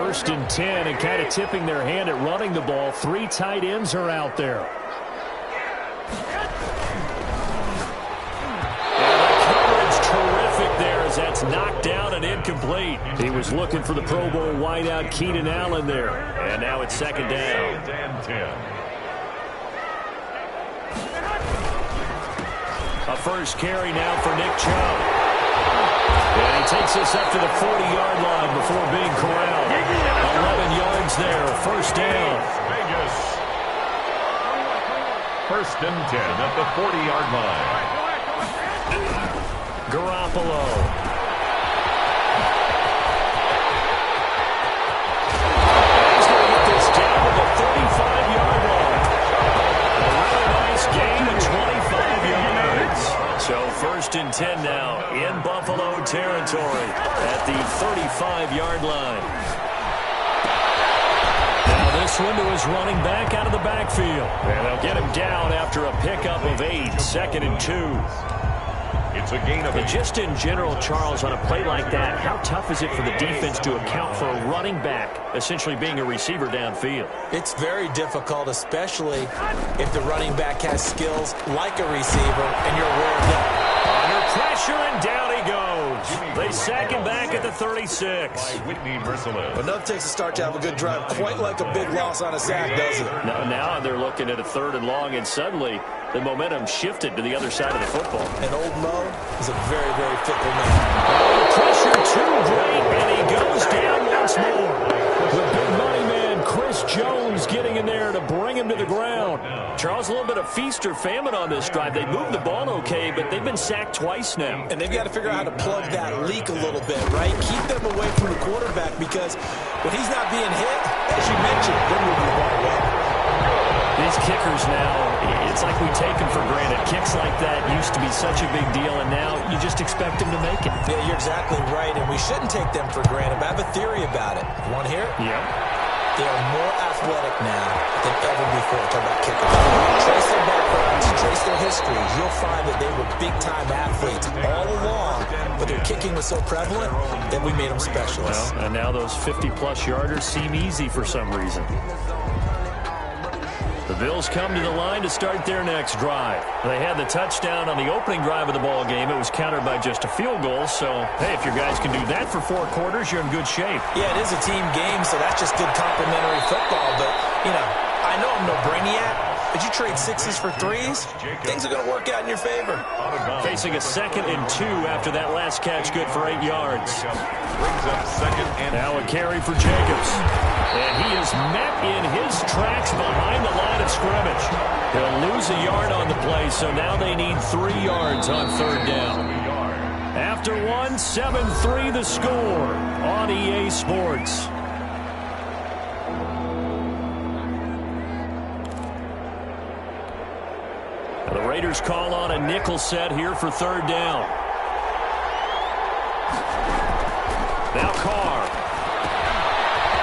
1st and 10 and kind of tipping their hand at running the ball. 3 tight ends are out there. That's knocked down and incomplete. He was looking for the Pro Bowl wideout Keenan Allen there. And now it's 2nd down. And 10. A first carry now for Nick Chubb. And he takes us up to the 40-yard line before being corralled. 11 yards there, 1st down. Vegas. 1st and 10 at the 40-yard line. Garoppolo. He's going to get this down to the 35-yard line. A really nice gain of 25 yards. So 1st and 10 now in Buffalo territory at the 35-yard line. Now this one to his running back out of the backfield. And they'll get him down after a pickup of 8, 2nd and 2. It's a gain of 8. Just in general, Charles, on a play like that, how tough is it for the defense to account for a running back essentially being a receiver downfield? It's very difficult, especially if the running back has skills like a receiver and you're aware of that. Under pressure, and down he goes. They sack him back at the 36. Whitney Merciless. Enough takes a start to have a good drive, quite like a big loss on a sack, doesn't it? Now they're looking at a 3rd and long, and suddenly the momentum shifted to the other side of the football. And old Mo is a very, very fickle man. Pressure too great, and he goes down once more. The big money man, Chris Jones, getting in there to bring him to the ground. Charles, a little bit of feast or famine on this drive. They moved the ball okay, but they've been sacked twice now. And they've got to figure out how to plug that leak a little bit, right? Keep them away from the quarterback because when he's not being hit, as you mentioned, they're moving the ball away. These kickers now, it's like we take them for granted. Kicks like that used to be such a big deal, and now you just expect them to make it. Yeah, you're exactly right, and we shouldn't take them for granted. But I have a theory about it. You want to hear it? Yeah. They are more athletic now than ever before. Talk about kickers. Trace their backgrounds, trace their history. You'll find that they were big-time athletes all along, but their kicking was so prevalent that we made them specialists. Well, and now those 50-plus yarders seem easy for some reason. The Bills come to the line to start their next drive. They had the touchdown on the opening drive of the ball game. It was countered by just a field goal. So, hey, if your guys can do that for 4 quarters, you're in good shape. Yeah, it is a team game, so that's just good complimentary football. But, you know, I know I'm no brainiac, but you trade 6s for 3s, things are going to work out in your favor. Facing a 2nd and 2 after that last catch, good for 8 yards. Brings up 2nd and now a carry for Jacobs. And he is met in his tracks behind the line of scrimmage. He'll lose a yard on the play, so now they need 3 yards on 3rd down. After 1, 7-3 the score on EA Sports. The Raiders call on a nickel set here for 3rd down. Now Carr.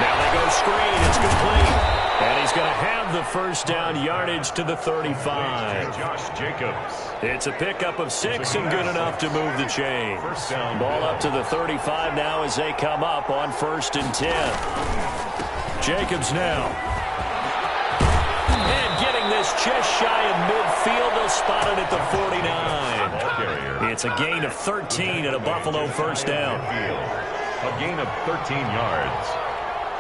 Now they go screen. It's complete. And he's going to have the 1st down yardage to the 35. Josh Jacobs. It's a pickup of 6 and good enough to move the chains. First down. Ball up to the 35 now as they come up on 1st and 10. Jacobs now. And getting this just shy of midfield. They'll spot it at the 49. It's a gain of 13 and a Buffalo 1st down. A gain of 13 yards.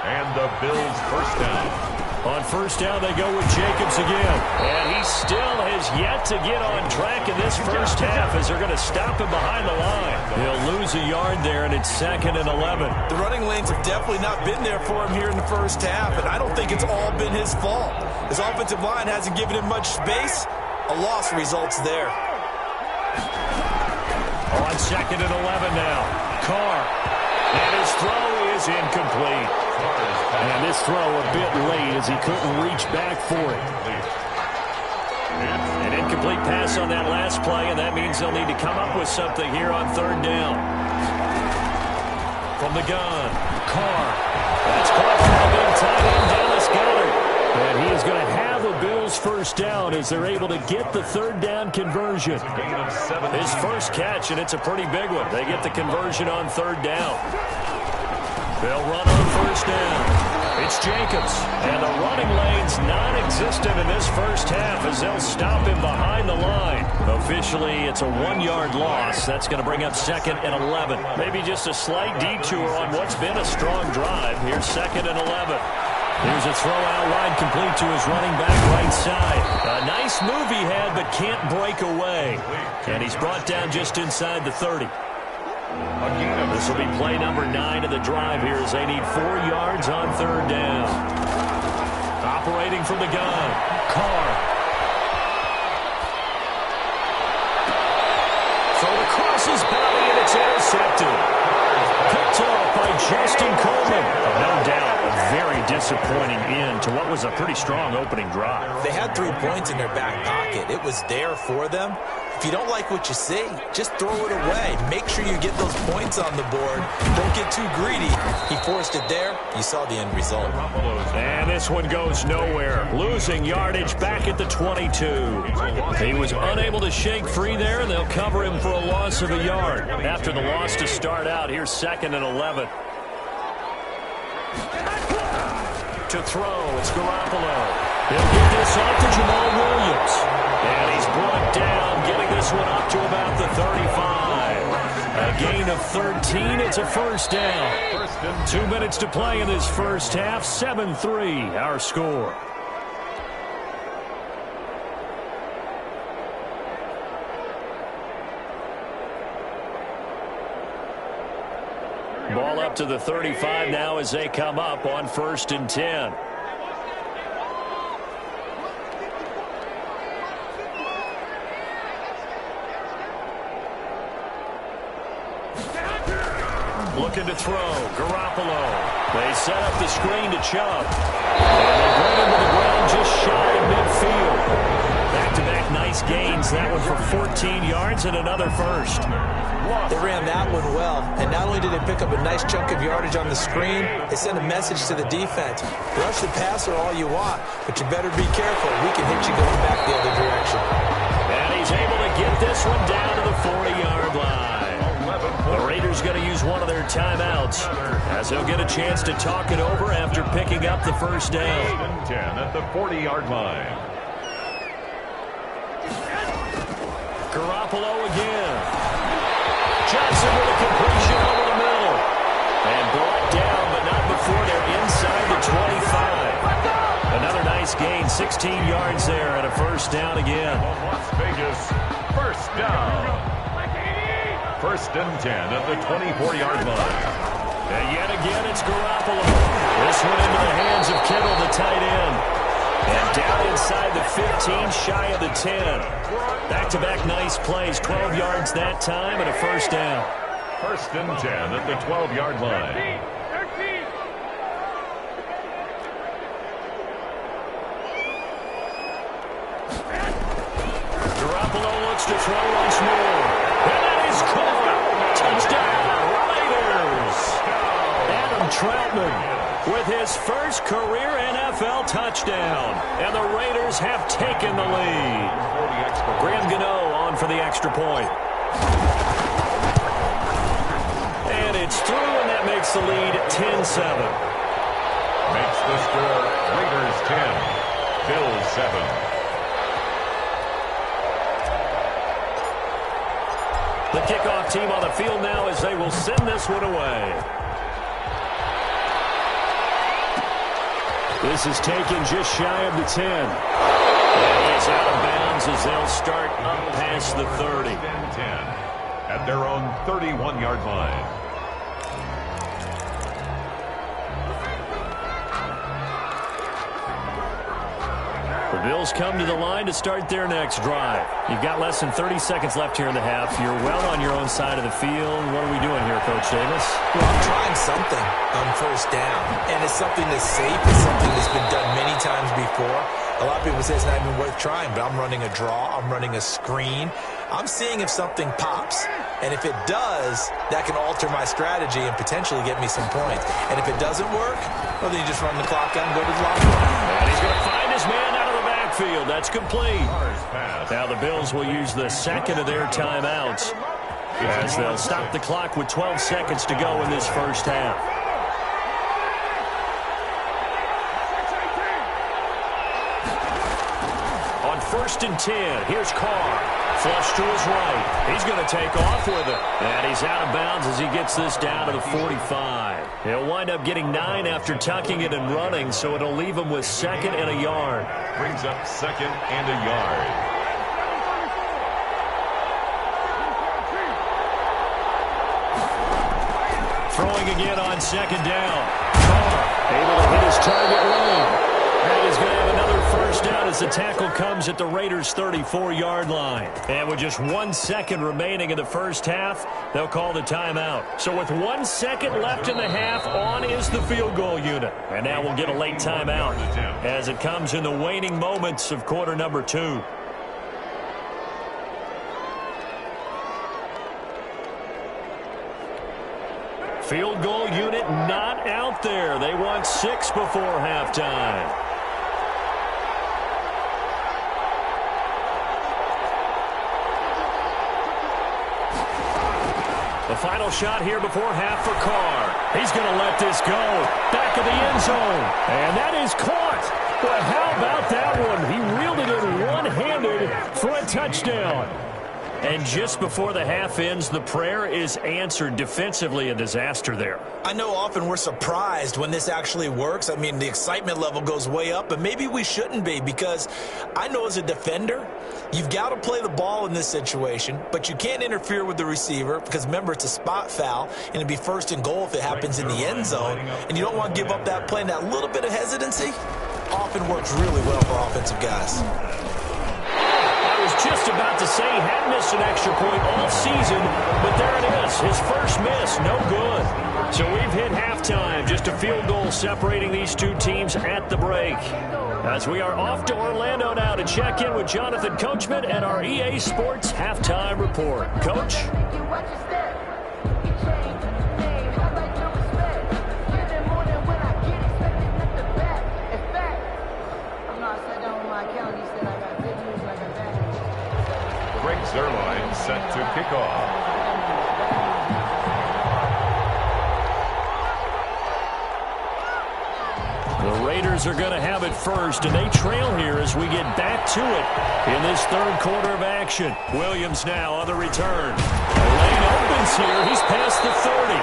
And the Bills 1st down. On 1st down, they go with Jacobs again. And he still has yet to get on track in this first half as they're going to stop him behind the line. He'll lose a yard there, and it's 2nd and 11. The running lanes have definitely not been there for him here in the first half, and I don't think it's all been his fault. His offensive line hasn't given him much space. A loss results there. On 2nd and 11 now. Carr. And his throw is incomplete. And this throw a bit late as he couldn't reach back for it. An incomplete pass on that last play, and that means they'll need to come up with something here on 3rd down. From the gun, Carr. That's caught from the big tight end, Dallas Goedert. And he is going to have a Bills 1st down as they're able to get the 3rd down conversion. His first catch, and it's a pretty big one. They get the conversion on 3rd down. They'll run on first down. It's Jacobs. And the running lane's non-existent in this first half as they'll stop him behind the line. Officially, it's a 1-yard loss. That's going to bring up 2nd and 11. Maybe just a slight detour on what's been a strong drive. Here's 2nd and 11. Here's a throw out wide, complete to his running back right side. A nice move he had, but can't break away. And he's brought down just inside the 30. This will be play number 9 of the drive here as they need 4 yards on third down. Operating from the gun, Carr. Throw across his body, and it's intercepted. Picked off by Justin Coleman. No doubt, a very disappointing end to what was a pretty strong opening drive. They had 3 points in their back pocket. It was there for them. If you don't like what you see, just throw it away. Make sure you get those points on the board. Don't get too greedy. He forced it there. You saw the end result. And this one goes nowhere. Losing yardage back at the 22. He was unable to shake free there, and they'll cover him for a loss of a yard. After the loss to start out, here's 2nd and 11. To throw, it's Garoppolo. He'll get this off to Jamal Williams. And he's brought down, getting this one up to about the 35. A gain of 13, it's a first down. 2 minutes to play in this first half, 7-3, our score. Ball up to the 35 now as they come up on 1st and 10. Looking to throw, Garoppolo. They set up the screen to Chubb. And they bring him to the ground just shy of midfield. Back-to-back nice gains. That one for 14 yards and another first. They ran that one well, and not only did they pick up a nice chunk of yardage on the screen, they sent a message to the defense. Rush the passer all you want, but you better be careful. We can hit you going back the other direction. And he's able to get this one down to the 40-yard line. The Raiders going to use one of their timeouts as they'll get a chance to talk it over after picking up the first down. 10 at the 40-yard line. Garoppolo again. Johnson with a completion over the middle. And brought down, but not before they're inside the 25. Another nice gain, 16 yards there, and a first down again. Las Vegas, first down. 1st and 10 at the 24-yard line. And yet again, it's Garoppolo. This one into the hands of Kittle, the tight end. And down inside the 15, shy of the 10. Back-to-back nice plays, 12 yards that time, and a first down. 1st and 10 at the 12-yard line. Garoppolo looks to throw once more. And that is caught. Touchdown, Raiders. Adam Troutman with his first career NFL touchdown. And the Raiders have taken the lead. Graham Gano on for the extra point. And it's through, and that makes the lead 10-7. Makes the score Raiders 10, Bills 7. The kickoff team on the field now as they will send this one away. This is taken just shy of the 10. And he's out of bounds as they'll start up past the 30. 10 at their own 31-yard line. The Bills come to the line to start their next drive. You've got less than 30 seconds left here in the half. You're well on your own side of the field. What are we doing here, Coach Davis? Well, I'm trying something on first down, and it's something that's safe. It's something that's been done many times before. A lot of people say it's not even worth trying, but I'm running a draw. I'm running a screen. I'm seeing if something pops, and if it does, that can alter my strategy and potentially get me some points. And if it doesn't work, well, then you just run the clock out and go to the locker room. And he's going to find his man out of the backfield. That's complete. Now the Bills will use the second of their timeouts as they'll stop the clock with 12 seconds to go in this first half. first and 10. Here's Carr. Flush to his right. He's going to take off with it. And he's out of bounds as he gets this down to the 45. He'll wind up getting 9 after tucking it and running, so it'll leave him with 2nd and a yard. Brings up 2nd and a yard. Throwing again on 2nd down. Carr able to hit his target lane. And he's going to have another first down as the tackle comes at the Raiders' 34-yard line. And with just 1 second remaining in the first half, they'll call the timeout. So with 1 second left in the half, on is the field goal unit. And now we'll get a late timeout as it comes in the waning moments of quarter number 2. Field goal unit not out there. They want 6 before halftime. The final shot here before half for Carr. He's going to let this go. Back of the end zone. And that is caught. Well, how about that one? He reeled it in one-handed for a touchdown. And just before the half ends, the prayer is answered. Defensively, a disaster there. I know often we're surprised when this actually works. I mean, the excitement level goes way up, but maybe we shouldn't be, because I know as a defender, you've got to play the ball in this situation, but you can't interfere with the receiver because, remember, it's a spot foul, and it'd be 1st and goal if it happens in the end zone, and you don't want to give up that play. And that little bit of hesitancy often works really well for offensive guys. Just about to say he had missed an extra point all season, but there it is. His first miss, no good. So we've hit halftime. Just a field goal separating these two teams at the break. As we are off to Orlando now to check in with Jonathan Coachman and our EA Sports Halftime Report. Coach? Zerline set to kick off. The Raiders are going to have it first, and they trail here as we get back to it in this third quarter of action. Williams now on the return. The lane opens here. He's past the 30.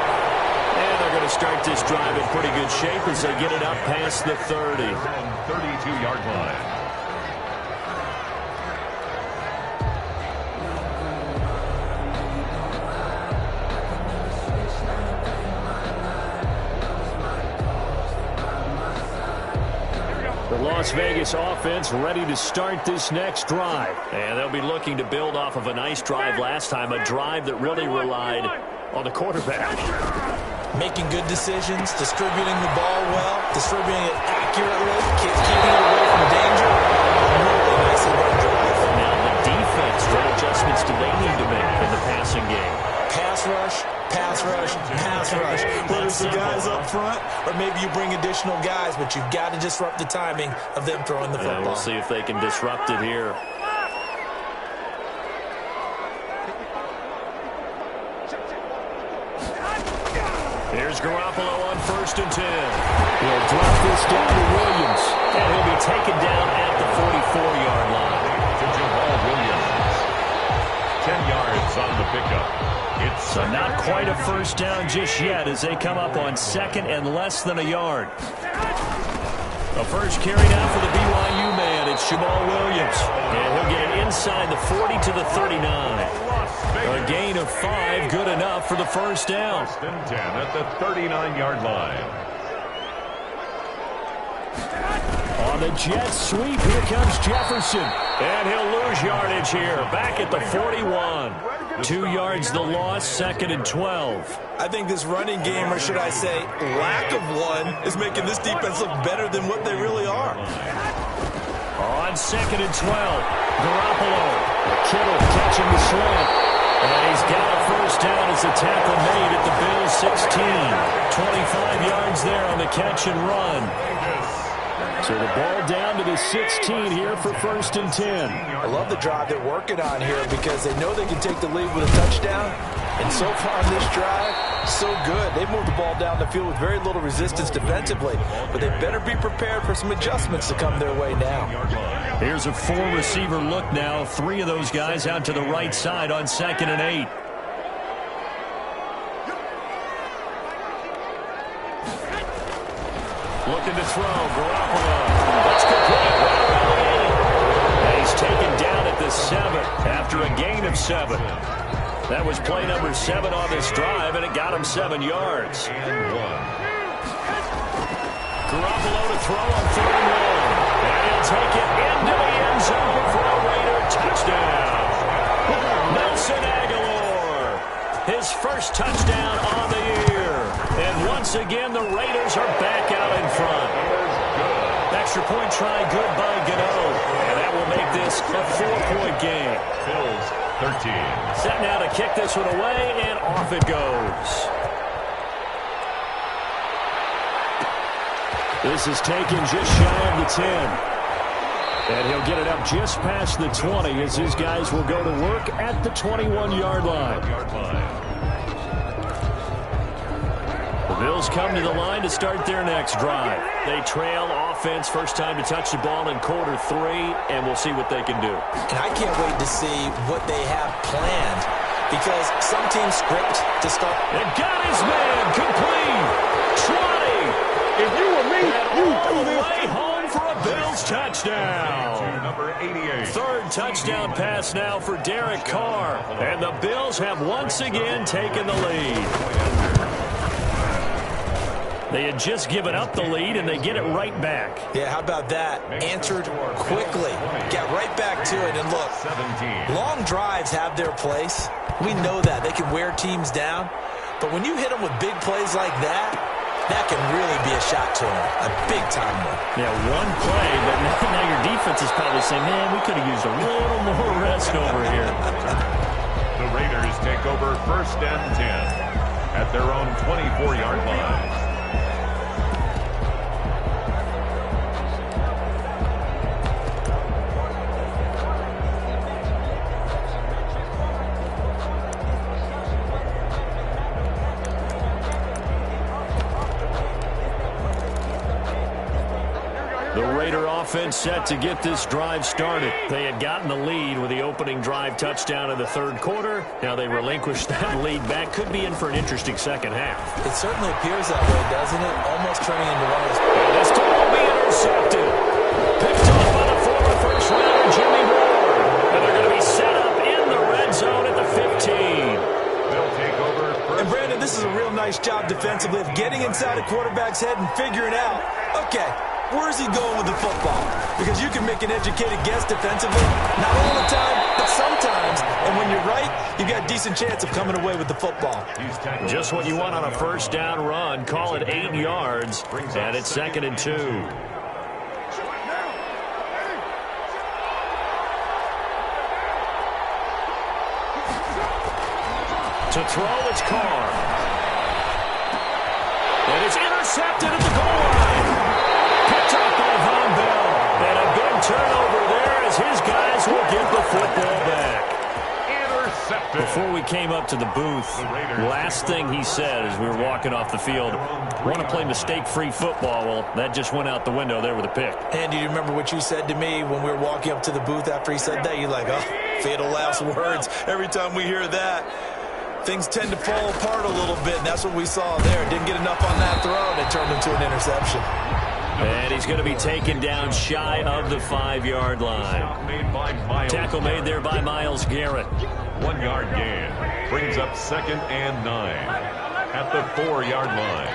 And they're going to start this drive in pretty good shape as they get it up past the 30. 32-yard line. Las Vegas offense ready to start this next drive. And they'll be looking to build off of a nice drive last time, a drive that really relied on the quarterback. Making good decisions, distributing the ball well, distributing it accurately, keeping it away from danger. Really nicely run drive. Now the defense, what adjustments do they need to make in the passing game? Pass rush, pass rush, pass rush. Whether it's the guys up front or maybe you bring additional guys, but you've got to disrupt the timing of them throwing the football. We'll see if they can disrupt it here. Here's Garoppolo on 1st and 10. He'll drop this down to Williams, and he'll be taken down at the 44-yard line. To Jamal Williams. 10 yards on the pickup. So not quite a first down just yet as they come up on 2nd and less than a yard. The first carry now for the BYU man. It's Jamal Williams. And he'll get it inside the 40 to the 39. A gain of 5, good enough for the first down. 1st and 10 at the 39-yard line. On the jet sweep, here comes Jefferson. And he'll lose yardage here, back at the 41. 2 yards the loss, 2nd and 12. I think this running game, or should I say lack of one, is making this defense look better than what they really are. On 2nd and 12, Garoppolo. Kittle catching the slant. And he's got a first down as the tackle made at the Bills' 16. 25 yards there on the catch and run. So the ball down to the 16 here for 1st and 10. I love the drive they're working on here because they know they can take the lead with a touchdown. And so far on this drive, so good. They moved the ball down the field with very little resistance defensively. But they better be prepared for some adjustments to come their way now. Here's a 4-receiver look now. 3 of those guys out to the right side on 2nd and 8. Looking to throw. Garoppolo. That's complete. And he's taken down at the 7 after a gain of 7. That was play number 7 on this drive, and it got him 7 yards. Garoppolo to throw on 3rd and 1. And he'll take it into the end zone for a Raider touchdown. Nelson Agholor, his first touchdown on the year. And once again, the Raiders are back out in front. Extra point try good by Gano. And that will make this a 4-point game. Bills 13. Set now to kick this one away, and off it goes. This is taken just shy of the 10. And he'll get it up just past the 20 as his guys will go to work at the 21-yard line. The Bills come to the line to start their next drive. They trail offense, first time to touch the ball in quarter 3, and we'll see what they can do. And I can't wait to see what they have planned because some teams script to start. And got his man complete. 20. If you were me, you do All the this. way home for a Bills touchdown. Number 88. 3rd touchdown pass now for Derek Carr. And the Bills have once again taken the lead. They had just given up the lead, and they get it right back. Yeah, how about that? Answered quickly. Get right back to it. And look, 17. long drives have their place. We know that. They can wear teams down. But when you hit them with big plays like that, that can really be a shot to them. A big-time one. Yeah, one play, but now your defense is probably saying, man, we could have used a little more rest over here. The Raiders take over 1st and 10 at their own 24-yard line. Offense set to get this drive started. They had gotten the lead with the opening drive touchdown in the 3rd quarter. Now they relinquished that lead back. Could be in for an interesting second half. It certainly appears that way, doesn't it? Almost turning into one of those. And this time will be intercepted. Picked off by the former first-rounder Jimmy Ward. And they're going to be set up in the red zone at the 15. They'll take over first. And Brandon, this is a real nice job defensively of getting inside a quarterback's head and figuring out, okay, where's he going with the football? Because you can make an educated guess defensively. Not all the time, but sometimes. And when you're right, you've got a decent chance of coming away with the football. Just what you want on a first down run. Call it 8 yards. And it's 2nd and 2. To throw, it's Carr. And it's intercepted at the goal line. Picked up by Von Bell. And a big turnover there as his guys will get the football back. Intercepted. Before we came up to the booth, last thing he said as we were walking off the field, want to play mistake-free football. Well, that just went out the window there with a pick. And do you remember what you said to me when we were walking up to the booth after he said that? You're like, oh, fatal last words. Every time we hear that, things tend to fall apart a little bit, and that's what we saw there. Didn't get enough on that throw, and it turned into an interception. And he's going to be taken down shy of the 5-yard line. Tackle made there by Myles Garrett. 1-yard gain brings up 2nd and 9 at the 4-yard line.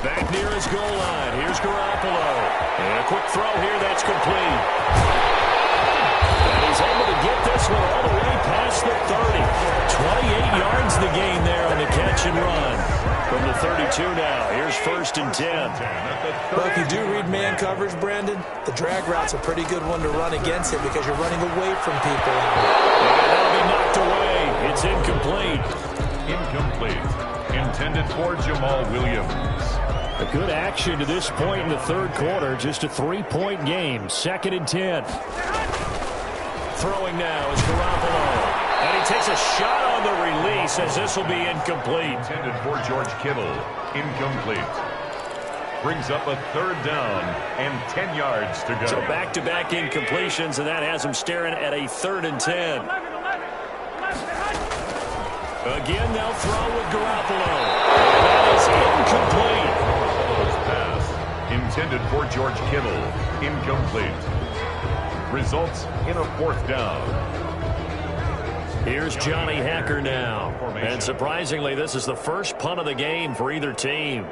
Back near his goal line. Here's Garoppolo. And a quick throw here. That's complete. And he's able to get this one all the way past the 30. 28 yards the gain there on the catch and run. From the 32 now. Here's 1st and 10. Well, if you do read man coverage, Brandon, the drag route's a pretty good one to run against it because you're running away from people. And that'll be knocked away. It's incomplete. Incomplete. Intended for Jamal Williams. A good action to this point in the third quarter. Just a 3-point game. 2nd and 10. Throwing now is Garoppolo. And he takes a shot on the release as this will be incomplete. Intended for George Kittle. Incomplete. Brings up a 3rd down and 10 yards to go. So back-to-back incompletions, and that has him staring at a 3rd and 10. Again, they'll throw with Garoppolo. And that is incomplete. Pass intended for George Kittle. Incomplete. Results in a 4th down. Here's Johnny Hacker now. And surprisingly, this is the first punt of the game for either team.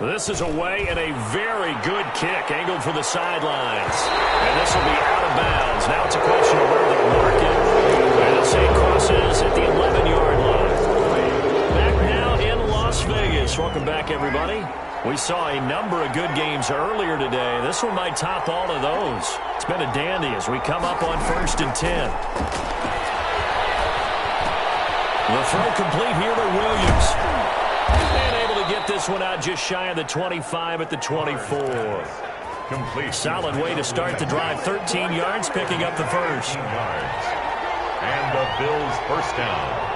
This is away and a very good kick angled for the sidelines. And this will be out of bounds. Now it's a question of where they'll mark it. And they'll say it crosses at the 11-yard line. Back now in Las Vegas. Welcome back, everybody. We saw a number of good games earlier today. This one might top all of those. It's been a dandy as we come up on 1st and 10. The throw complete here to Williams. And able to get this one out just shy of the 25 at the 24. Complete. Solid way to start the drive. 13 yards, picking up the first. And the Bills' first down.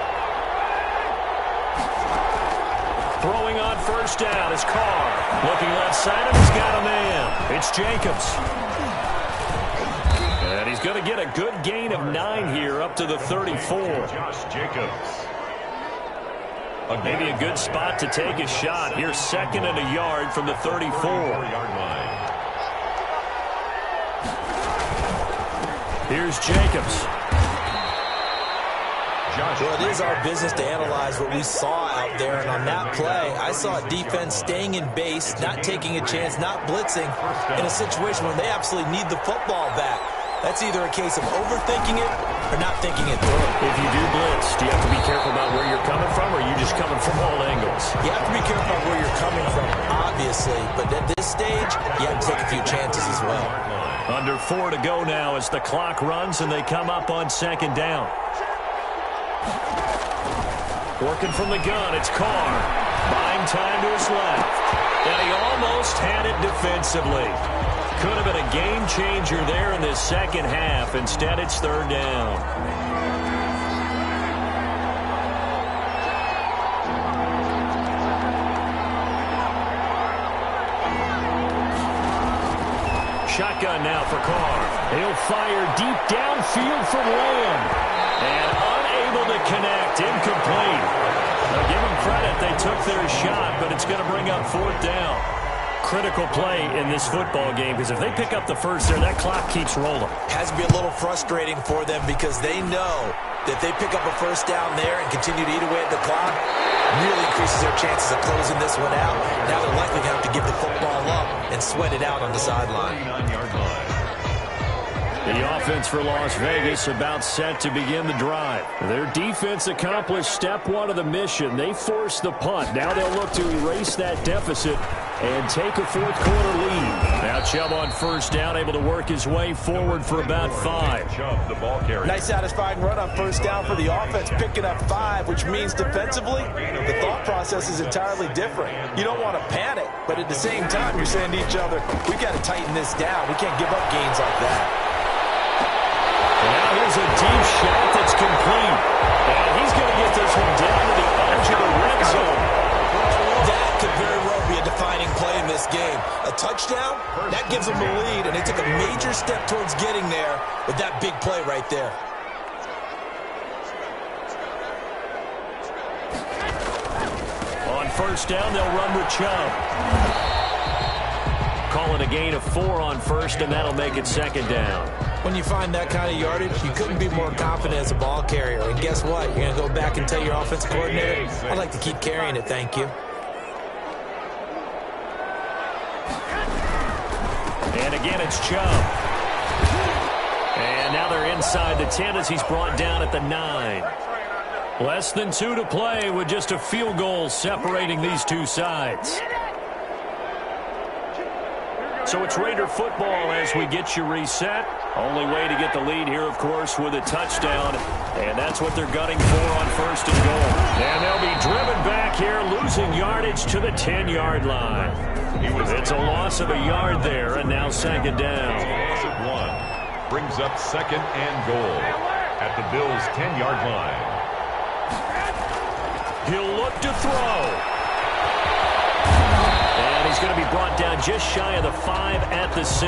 Throwing on 1st down is Carr. Looking left side, and he's got a man. It's Jacobs. And he's going to get a good gain of 9 here up to the 34. Josh Jacobs. Maybe a good spot to take a shot. Here's 2nd and a yard from the 34-yard line. Here's Jacobs. Well, it is our business to analyze what we saw out there, and on that play, I saw a defense staying in base, not taking a chance, not blitzing, in a situation where they absolutely need the football back. That's either a case of overthinking it or not thinking it through. If you do blitz, do you have to be careful about where you're coming from, or are you just coming from all angles? You have to be careful about where you're coming from, obviously, but at this stage, you have to take a few chances as well. Under 4 to go now as the clock runs and they come up on 2nd down. Working from the gun, it's Carr. Buying time to his left. And he almost had it defensively. Could have been a game changer there in this second half. Instead, it's 3rd down. Shotgun now for Carr. He'll fire deep downfield from Lamb. And unable to connect. Incomplete. Now give them credit. They took their shot, but it's going to bring up 4th down. Critical play in this football game, because if they pick up the first there, that clock keeps rolling. Has to be a little frustrating for them because they know that if they pick up a 1st down there and continue to eat away at the clock, really increases their chances of closing this one out. Now they're likely to have to give the football up and sweat it out on the sideline. The offense for Las Vegas about set to begin the drive. Their defense accomplished step 1 of the mission. They forced the punt. Now they'll look to erase that deficit and take a 4th quarter lead. Now Chubb on 1st down, able to work his way forward for about 5. Chubb, the ball carrier. Nice satisfying run on 1st down for the offense, picking up 5, which means defensively, the thought process is entirely different. You don't want to panic, but at the same time, you're saying to each other, we've got to tighten this down. We can't give up gains like that. Now here's a deep shot that's complete. And he's going to get this one down to the edge of the red zone. That could very well be a defining play in this game. A touchdown, that gives them the lead, and they took a major step towards getting there with that big play right there. On 1st down, they'll run with Chubb. Calling a gain of 4 on 1st, and that'll make it 2nd down. When you find that kind of yardage, you couldn't be more confident as a ball carrier. And guess what? You're going to go back and tell your offensive coordinator, I'd like to keep carrying it, thank you. And again, it's Chubb. And now they're inside the 10 as he's brought down at the 9. Less than 2 to play with just a field goal separating these two sides. So it's Raider football as we get you reset. Only way to get the lead here, of course, with a touchdown. And that's what they're gunning for on 1st and goal. And they'll be driven back here, losing yardage to the 10-yard line. It's a loss of a yard there, and now 2nd down. Loss of 1. Brings up 2nd and goal at the Bills' 10-yard line. He'll look to throw. And he's going to be brought down just shy of the 5 at the 6.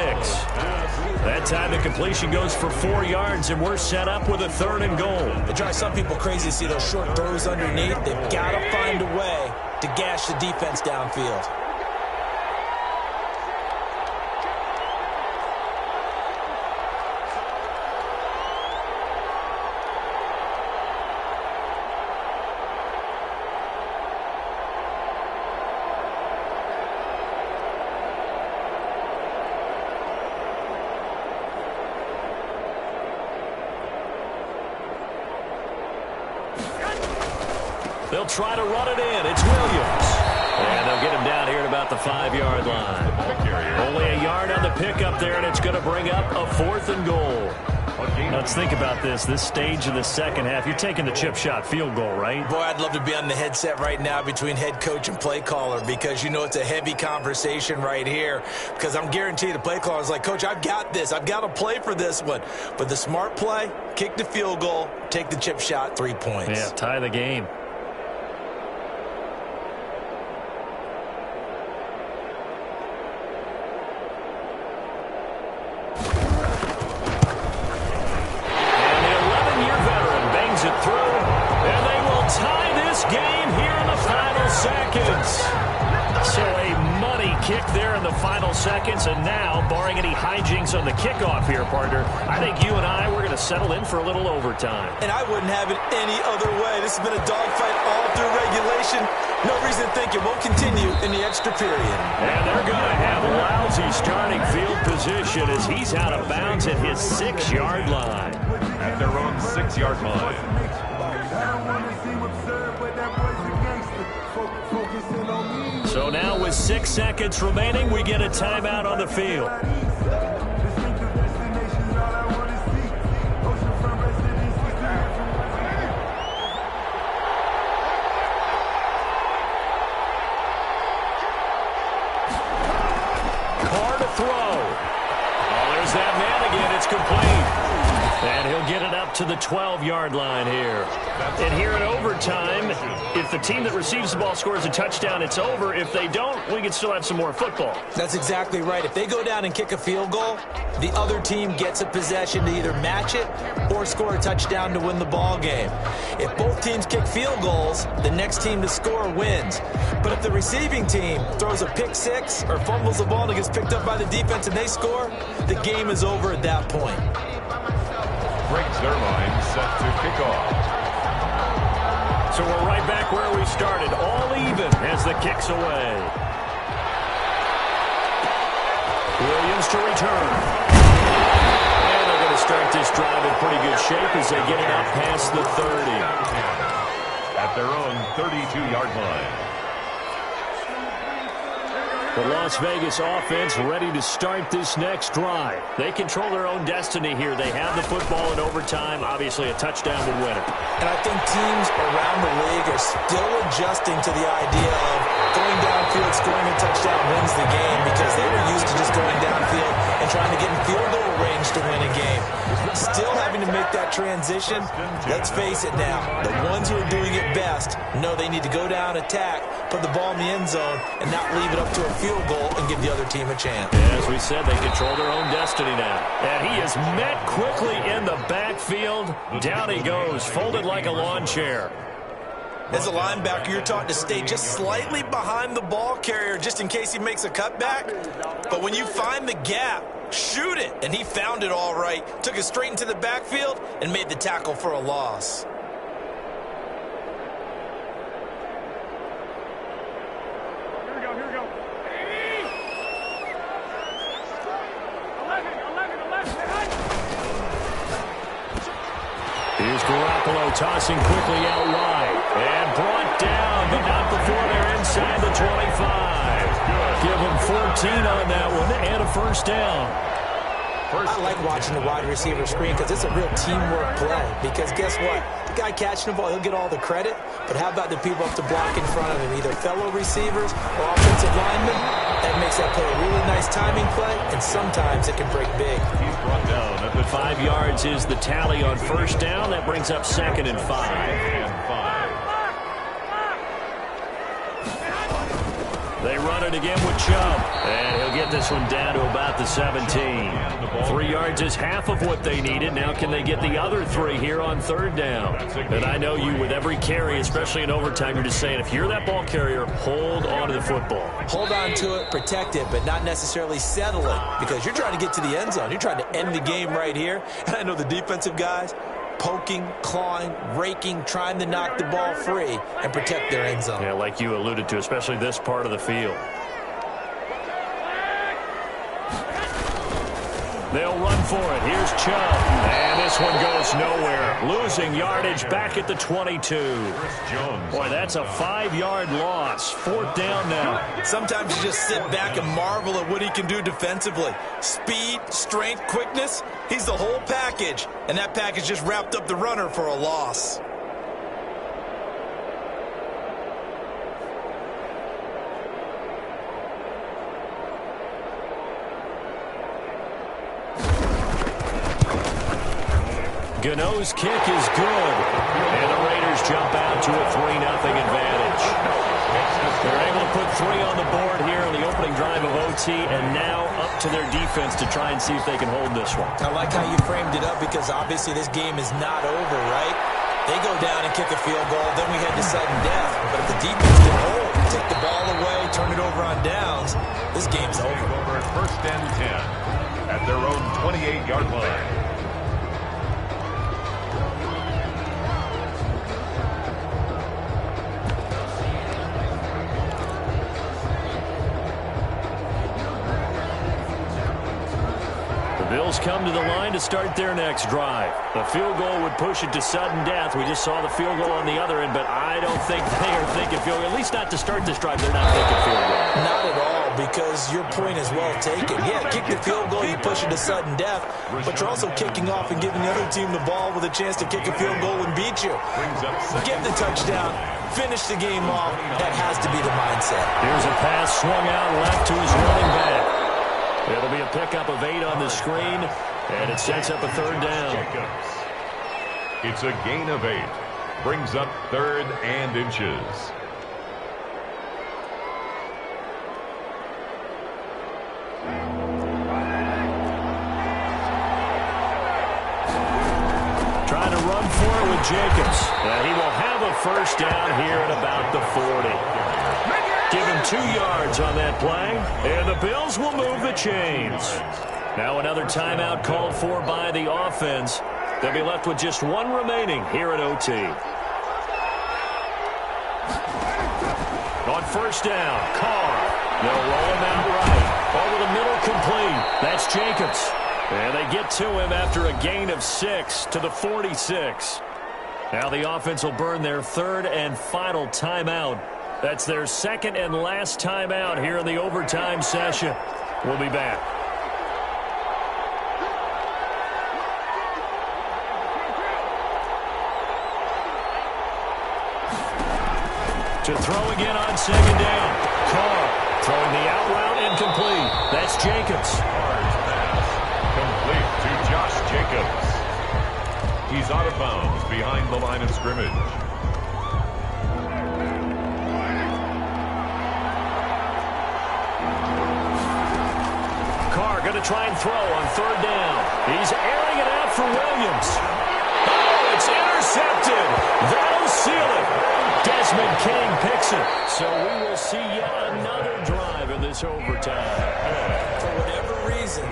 That time the completion goes for 4 yards, and we're set up with a 3rd and goal. It drives some people crazy to see those short throws underneath. They've got to find a way to gash the defense downfield. They'll try to run it in. It's Williams. And they'll get him down here at about the 5-yard line. Only a yard on the pickup there, and it's going to bring up a 4th and goal. Let's think about this stage of the second half. You're taking the chip shot field goal, right? Boy, I'd love to be on the headset right now between head coach and play caller, because you know it's a heavy conversation right here. Because I'm guaranteed the play caller is like, Coach, I've got this. I've got to play for this one. But the smart play, kick the field goal, take the chip shot, 3 points. Yeah, tie the game. Seconds, and now, barring any hijinks on the kickoff here, partner, I think you and I, we're going to settle in for a little overtime. And I wouldn't have it any other way. This has been a dogfight all through regulation. No reason to think it won't continue in the extra period. And they're going to have lousy starting field position as he's out of bounds at his 6-yard line. At their own 6-yard line. So now with 6 seconds remaining, we get a timeout on the field. Carr to throw. Oh, there's that man again. It's complete. And he'll get it up to the 12-yard line here. And here in overtime, if the team that receives the ball scores a touchdown, it's over. If they don't, we can still have some more football. That's exactly right. If they go down and kick a field goal, the other team gets a possession to either match it or score a touchdown to win the ball game. If both teams kick field goals, the next team to score wins. But if the receiving team throws a pick six or fumbles the ball and it gets picked up by the defense and they score, the game is over at that point. Breaks their line, set to kick off. So we're right back where we started, all even as the kick's away. Williams to return. And they're going to start this drive in pretty good shape as they get it up past the 30. At their own 32-yard line. The Las Vegas offense ready to start this next drive. They control their own destiny here. They have the football in overtime. Obviously, a touchdown would win it. And I think teams around the league are still adjusting to the idea of going downfield, scoring a touchdown wins the game, because they were used to just going downfield and trying to get in field goal range to win a game. Still having to make that transition. Let's face it now. The ones who are doing it best know they need to go down, attack, put the ball in the end zone, and not leave it up to a field goal and give the other team a chance. As we said, they control their own destiny now. And he is met quickly in the backfield. Down he goes, folded like a lawn chair. As a linebacker, you're taught to stay just slightly behind the ball carrier just in case he makes a cutback. But when you find the gap, shoot it. And he found it all right. Took it straight into the backfield and made the tackle for a loss. Here's Garoppolo tossing quickly out wide. And brought down, but not before they're inside the 25. Give him 14 on that one and a first down. I like watching the wide receiver screen because it's a real teamwork play. Because guess what? The guy catching the ball, he'll get all the credit. But how about the people up to block in front of him, either fellow receivers or offensive linemen? That makes that play a really nice timing play, and sometimes it can break big. He's brought down at the 5 yards is the tally on first down. That brings up 2nd and 5. They run it again with Chubb. And he'll get this one down to about the 17. 3 yards is half of what they needed. Now can they get the other 3 here on third down? And I know you, with every carry, especially in overtime, you're just saying, if you're that ball carrier, hold on to the football. Hold on to it, protect it, but not necessarily settle it. Because you're trying to get to the end zone. You're trying to end the game right here. And I know the defensive guys, poking, clawing, raking, trying to knock the ball free and protect their end zone. Yeah, like you alluded to, especially this part of the field. They'll run for it. Here's Chubb. And this one goes nowhere. Losing yardage back at the 22. Boy, that's a 5-yard loss. 4th down now. Sometimes you just sit back and marvel at what he can do defensively. Speed, strength, quickness. He's the whole package. And that package just wrapped up the runner for a loss. Gano's kick is good. And the Raiders jump out to a 3-0 advantage. They're able to put 3 on the board here on the opening drive of OT, and now up to their defense to try and see if they can hold this one. I like how you framed it up because obviously this game is not over, right? They go down and kick a field goal, then we head to sudden death. But if the defense can hold, take the ball away, turn it over on downs, this game's over. Over at 1st and 10 at their own 28-yard line. Bills come to the line to start their next drive. The field goal would push it to sudden death. We just saw the field goal on the other end, but I don't think they are thinking field goal. At least not to start this drive. They're not thinking field goal. Not at all, because your point is well taken. Yeah, kick the field goal, you push it to sudden death, but you're also kicking off and giving the other team the ball with a chance to kick a field goal and beat you. Get the touchdown, finish the game off. That has to be the mindset. Here's a pass swung out left to his running back. It'll be a pickup of 8 on the screen, and it sets up a 3rd down. It's a gain of 8. Brings up 3rd and inches. Trying to run for it with Jacobs. And he will have a first down here at about the 40. Give him 2 yards on that play, and the Bills will move the chains. Now another timeout called for by the offense. They'll be left with just 1 remaining here at OT. On first down, Carr. They'll roll him out right. Over the middle, complete. That's Jacobs. And they get to him after a gain of 6 to the 46. Now the offense will burn their 3rd and final timeout. That's their 2nd and last timeout here in the overtime session. We'll be back. To throw again on 2nd down. Carr throwing the out route incomplete. That's Jacobs. Complete to Josh Jacobs. He's out of bounds behind the line of scrimmage. Carr going to try and throw on 3rd down. He's airing it out for Williams. Oh, it's intercepted. That'll seal it. Desmond King picks it. So we will see yet another drive in this overtime. For whatever reason,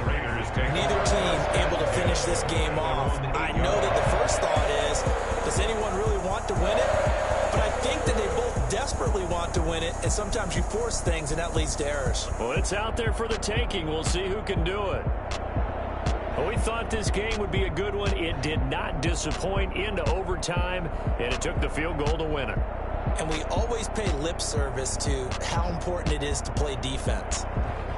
neither team able to finish this game off. I know that the first thought is, does anyone really want to win it? But I think that they both desperately want to win it, and sometimes you force things, and that leads to errors. Well, it's out there for the taking. We'll see who can do it. Well, we thought this game would be a good one. It did not disappoint into overtime, and it took the field goal to win it. And we always pay lip service to how important it is to play defense.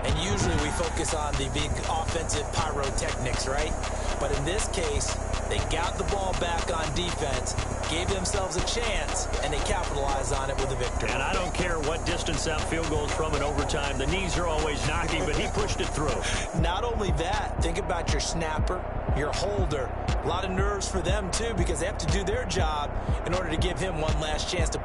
And usually we focus on the big offensive pyrotechnics, right? But in this case, they got the ball back on defense, gave themselves a chance, and they capitalized on it with a victory. And I don't care what distance that field goal is from in overtime. The knees are always knocking, but he pushed it through. Not only that, think about your snapper, your holder. A lot of nerves for them, too, because they have to do their job in order to give him one last chance to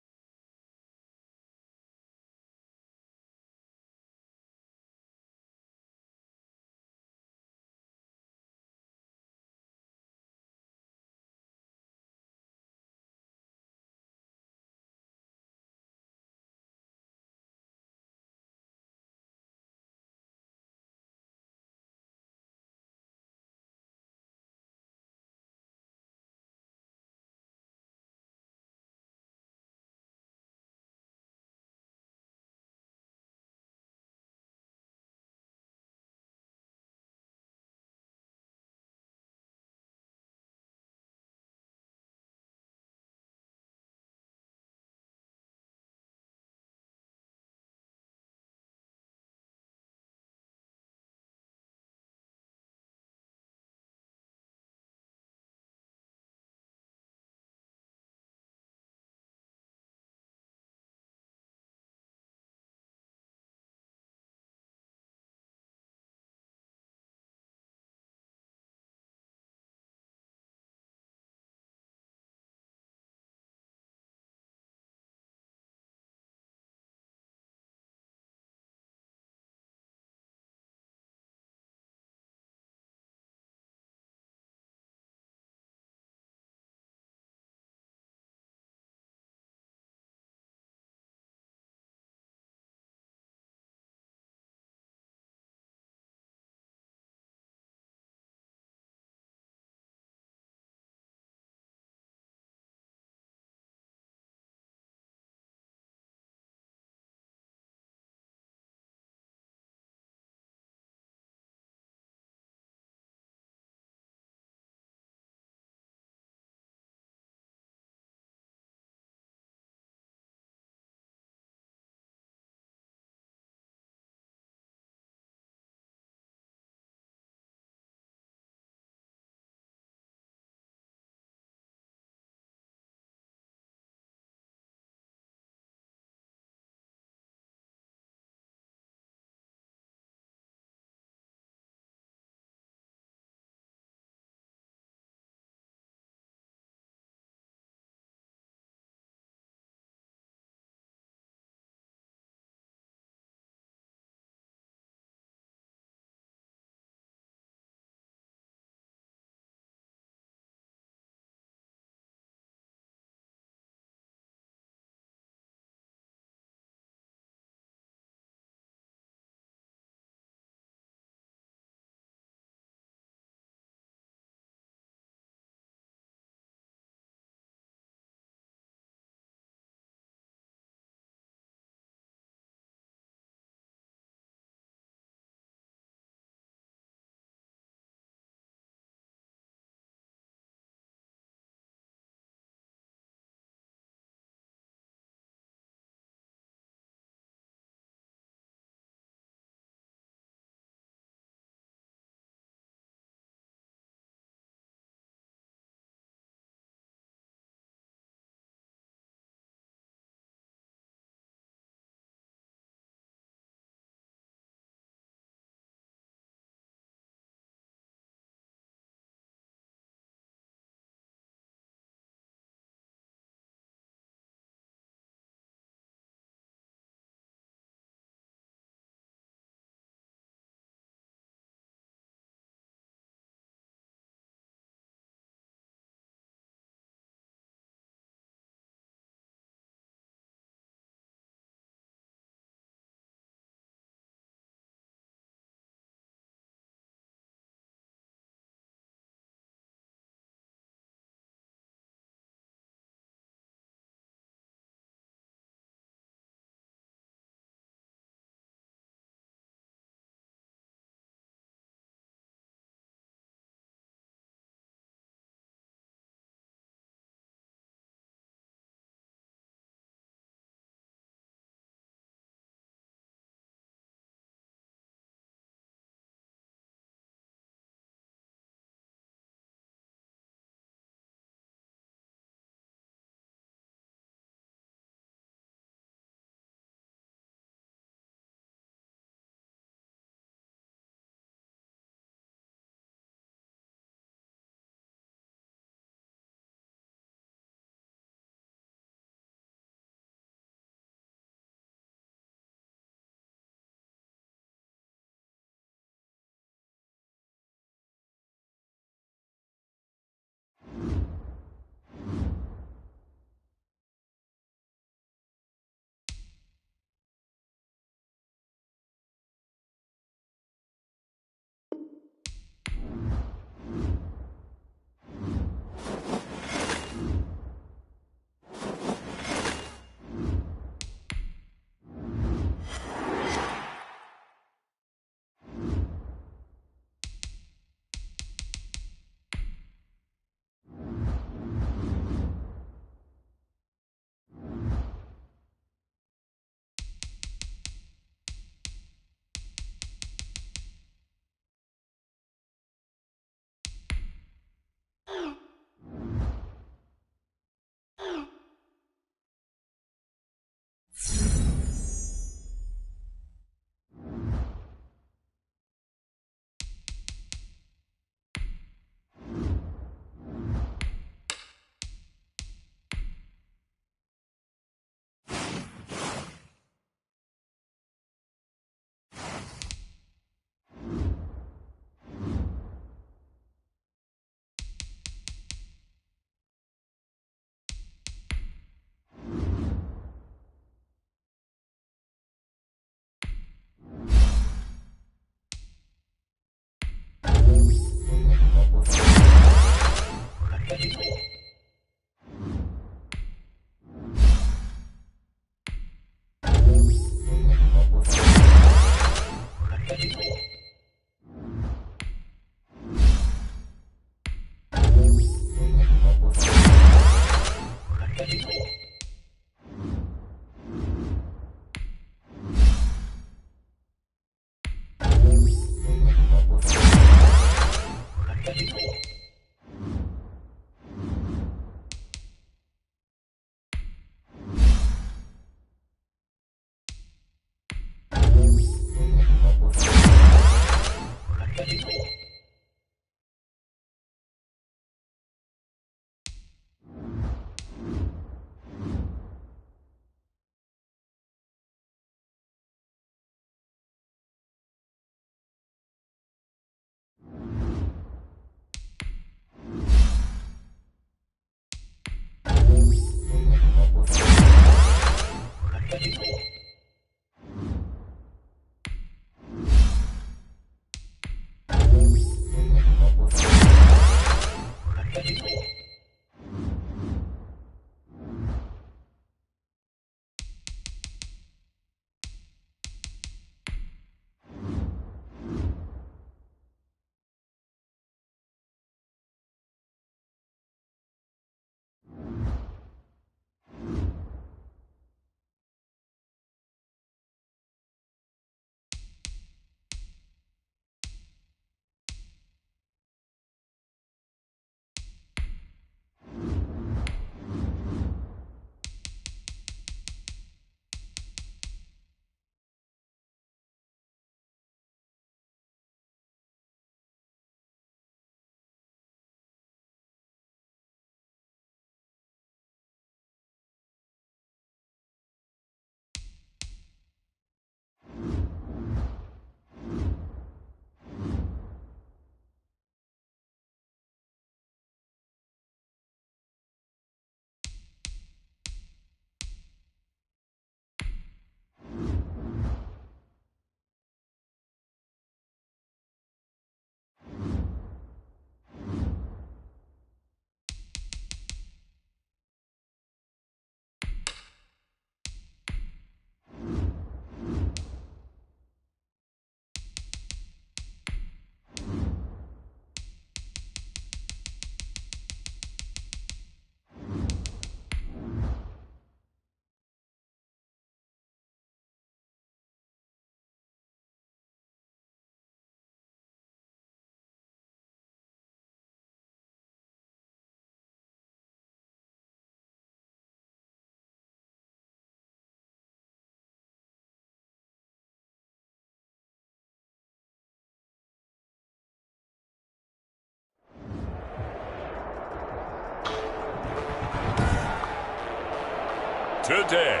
Today,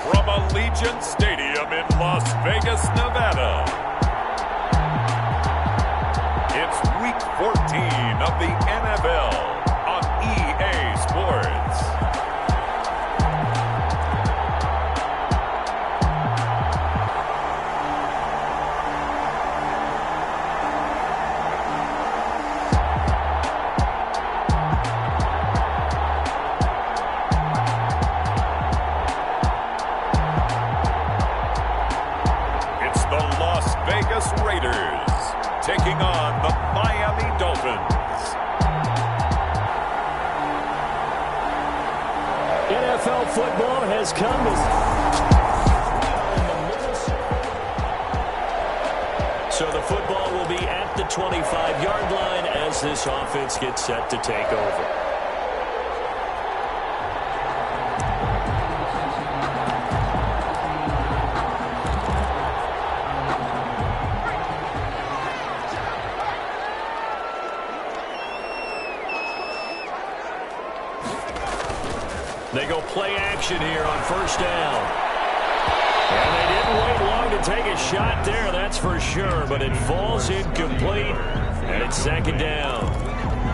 from Allegiant Stadium in Las Vegas, Nevada, it's Week 14 of the NFL on EA Sports. Raiders taking on the Miami Dolphins. NFL football has come so the football will be at the 25-yard line as this offense gets set to take over. They go play action here on first down. And they didn't wait long to take a shot there, that's for sure. But it falls incomplete, and it's second down.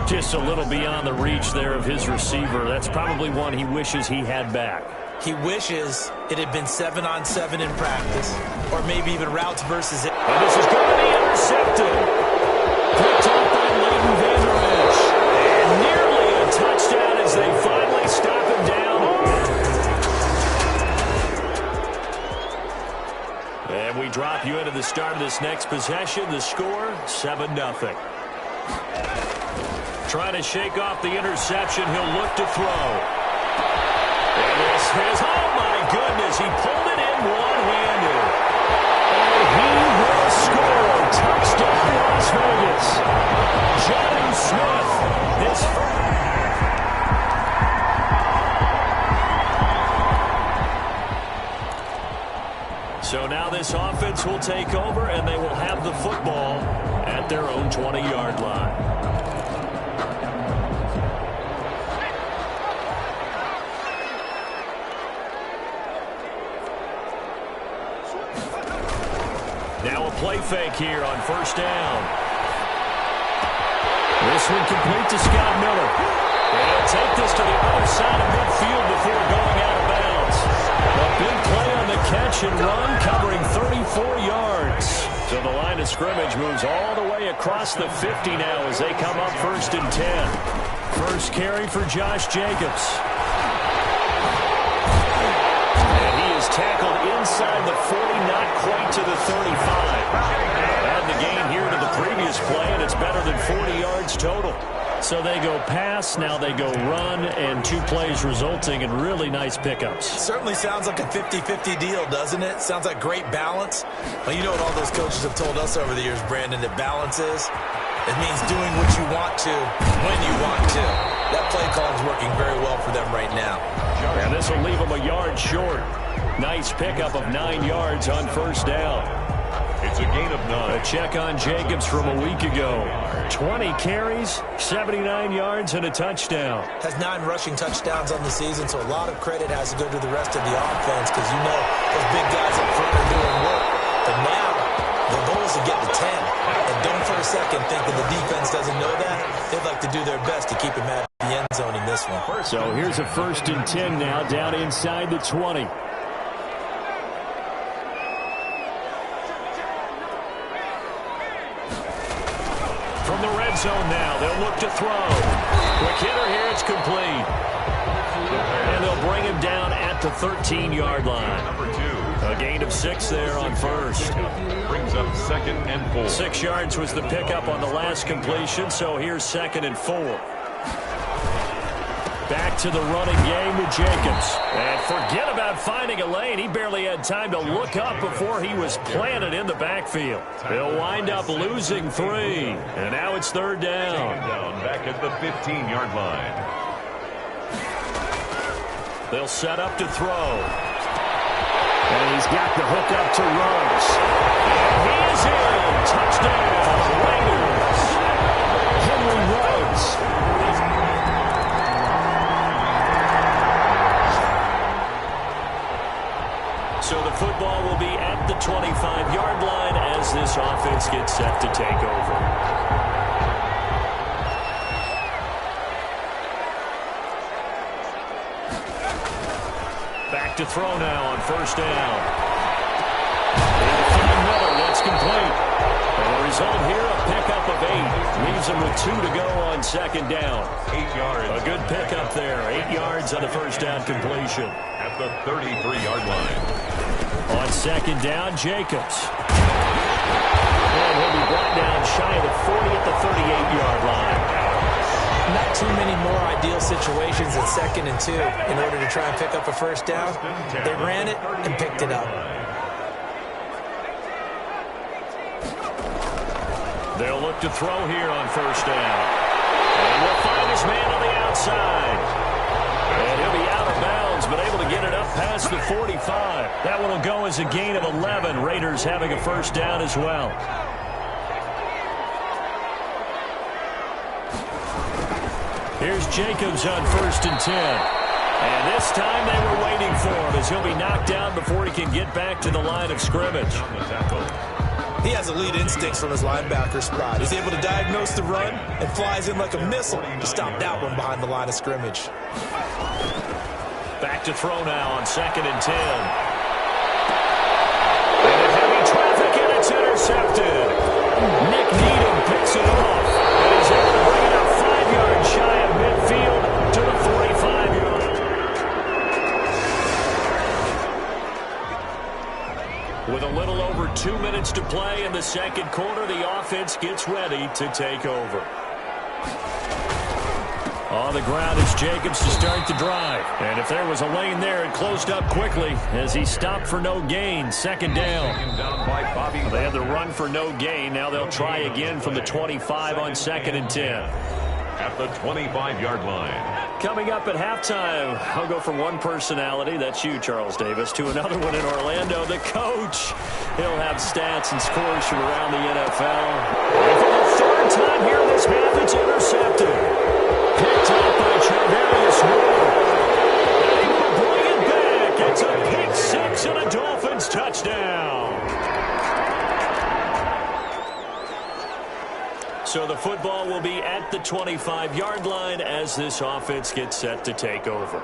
Just a little beyond the reach there of his receiver. That's probably one he wishes he had back. He wishes it had been 7-on-7 in practice, or maybe even routes versus it. And this is going to be intercepted. Picked up by Leighton Vander Esch. And we drop you into the start of this next possession. The score, 7-0. Trying to shake off the interception. He'll look to throw. And this is, oh my goodness, he pulled it in one-handed. And he will score. Touchdown, Las Vegas. Jonnu Smith, his first. So now this offense will take over, and they will have the football at their own 20-yard line. Now a play fake here on first down. This one complete to Scott Miller. And he'll take this to the other side of midfield before going out of bounds. A big play on the catch and run, covering 34 yards. So the line of scrimmage moves all the way across the 50 now as they come up 1st and 10. First carry for Josh Jacobs. And he is tackled inside the 40, not quite to the 35. Add the gain here to the previous play, and it's better than 40 yards total. So they go pass, now they go run, and 2 plays resulting in really nice pickups. Certainly sounds like a 50-50 deal, doesn't it? Sounds like great balance. Well, you know what all those coaches have told us over the years, Brandon, that balance is? It means doing what you want to, when you want to. That play call is working very well for them right now. And this will leave them a yard short. Nice pickup of 9 yards on first down. It's a gain of 9. A check on Jacobs from a week ago. 20 carries, 79 yards, and a touchdown. Has 9 rushing touchdowns on the season, so a lot of credit has to go to the rest of the offense because you know those big guys up front are doing work. But now, the goal is to get to 10. And don't for a second think that the defense doesn't know that. They'd like to do their best to keep him at the end zone in this one. So here's a 1st and 10 now, down inside the 20. From the red zone now, they'll look to throw. Quick hitter here, it's complete. And they'll bring him down at the 13-yard line. Number 2. A gain of 6 there on first. Brings up 2nd and 4. 6 yards was the pickup on the last completion, so here's 2nd and 4. Back to the running game with Jacobs. And forget about finding a lane. He barely had time to look up before he was planted in the backfield. They'll wind up losing 3. And now it's 3rd down. Back at the 15-yard line. They'll set up to throw. And he's got the hook up to Ruggs. And he is in. Touchdown, Raiders. Henry Ruggs. So the football will be at the 25-yard line as this offense gets set to take over. Back to throw now on first down. And Miller, that's complete. And the result here, a pickup of 8. Leaves him with 2 to go on 2nd down. 8 yards. A good pickup there. 8 yards on the first down completion. At the 33-yard line. On 2nd down, Jacobs. And he'll be brought down shy of the 40 at the 38-yard line. Not too many more ideal situations than 2nd and 2 in order to try and pick up a first down. They ran it and picked it up. They'll look to throw here on first down. And we'll find his man on the outside. And he'll be out of bounds, but able to get it up past the 45. That one will go as a gain of 11. Raiders having a first down as well. Here's Jacobs on 1st and 10. And this time they were waiting for him as he'll be knocked down before he can get back to the line of scrimmage. He has elite instincts from his linebacker spot. He's able to diagnose the run and flies in like a missile to stop that one behind the line of scrimmage. Back to throw now on 2nd and 10. And heavy traffic, and it's intercepted. Nick Needham picks it off. And he's able to bring it up 5 yards shy of midfield to the 45-yard. With a little over 2 minutes to play in the second quarter, the offense gets ready to take over. On the ground is Jacobs to start the drive. And if there was a lane there, it closed up quickly as he stopped for no gain. Second down. They had the run for no gain. Now they'll try again from the 25 on 2nd and 10. At the 25-yard line. Coming up at halftime, I'll go from one personality, that's you, Charles Davis, to another one in Orlando, the coach. He'll have stats and scores from around the NFL. And for the third time here in this half, it's intercepted. Picked up by Charvarius Ward. And he will bring it back. It's a pick six and a Dolphins touchdown. So the football will be at the 25-yard line as this offense gets set to take over.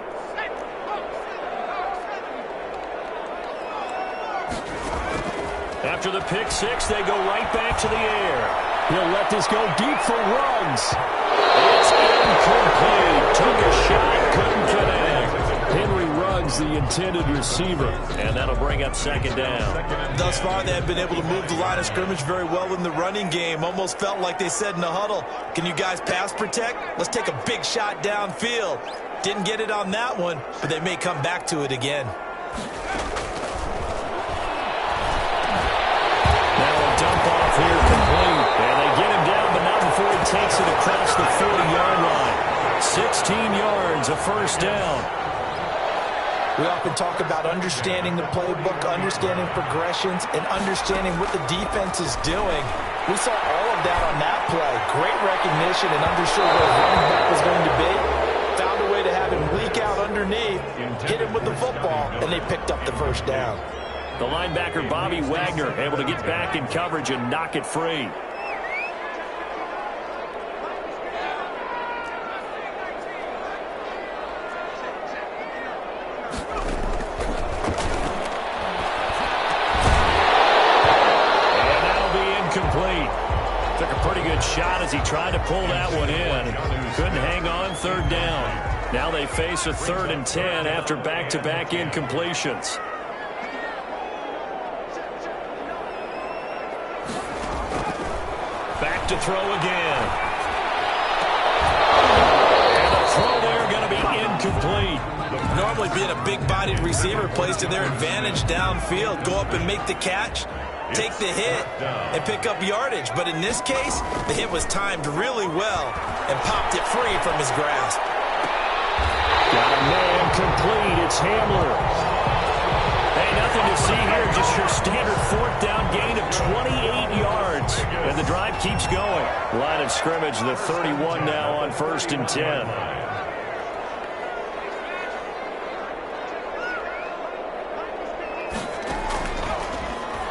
After the pick six, they go right back to the air. He'll let this go deep for Ruggs. It's incomplete. Took a shot, couldn't connect. Henry Ruggs, the intended receiver. And that'll bring up second down. Thus far, they have been able to move the line of scrimmage very well in the running game. Almost felt like they said in the huddle, can you guys pass protect? Let's take a big shot downfield. Didn't get it on that one, but they may come back to it again. Now a dump off here complete. And they get him down, but not before he takes it across the 40-yard line. 16 yards, a first down. We often talk about understanding the playbook, understanding progressions, and understanding what the defense is doing. We saw all of that on that play. Great recognition and understood where his running back was going to be. Found a way to have him leak out underneath, hit him with the football, and they picked up the first down. The linebacker, Bobby Wagner, able to get back in coverage and knock it free. Took a pretty good shot as he tried to pull that one in. Couldn't hang on, third down. Now they face a 3rd and 10 after back-to-back incompletions. Back to throw again. And the throw there going to be incomplete. Normally being a big-bodied receiver plays to their advantage downfield. Go up and make the catch. Take the hit and pick up yardage. But in this case, the hit was timed really well and popped it free from his grasp. Got a man complete. It's Hamler. Hey, nothing to see here. Just your standard 4th down gain of 28 yards. And the drive keeps going. Line of scrimmage, the 31 now on 1st and 10.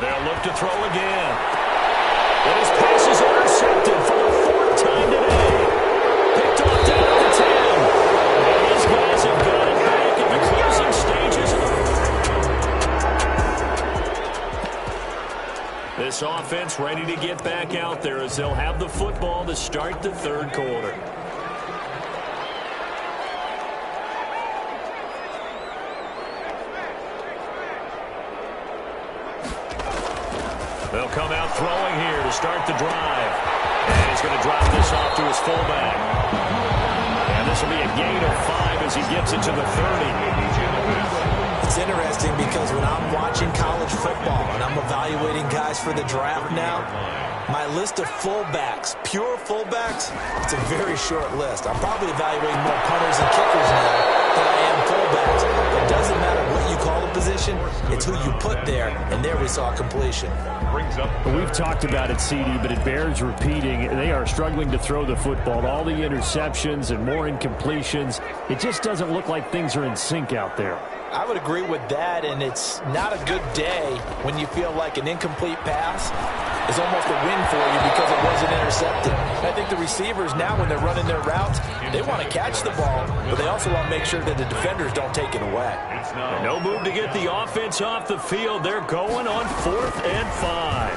They'll look to throw again. And his pass is intercepted for the 4th time today. Picked off down at the 10. And these guys have got it back in the closing stages. This offense ready to get back out there as they'll have the football to start the 3rd quarter. They'll come out throwing here to start the drive. And he's going to drop this off to his fullback. And this will be a gain of 5 as he gets it to the 30. It's interesting because when I'm watching college football and I'm evaluating guys for the draft now, my list of fullbacks, pure fullbacks, it's a very short list. I'm probably evaluating more punters and kickers now than I am fullbacks. It doesn't matter what you call a position, it's who you put there, and there we saw completion. We've talked about it, CD, but it bears repeating. They are struggling to throw the football. All the interceptions and more incompletions. It just doesn't look like things are in sync out there. I would agree with that, and it's not a good day when you feel like an incomplete pass is almost a win for you because it wasn't intercepted. I think the receivers now, when they're running their routes, they want to catch the ball, but they also want to make sure that the defenders don't take it away. No move to get the offense off the field. They're going on 4th and 5.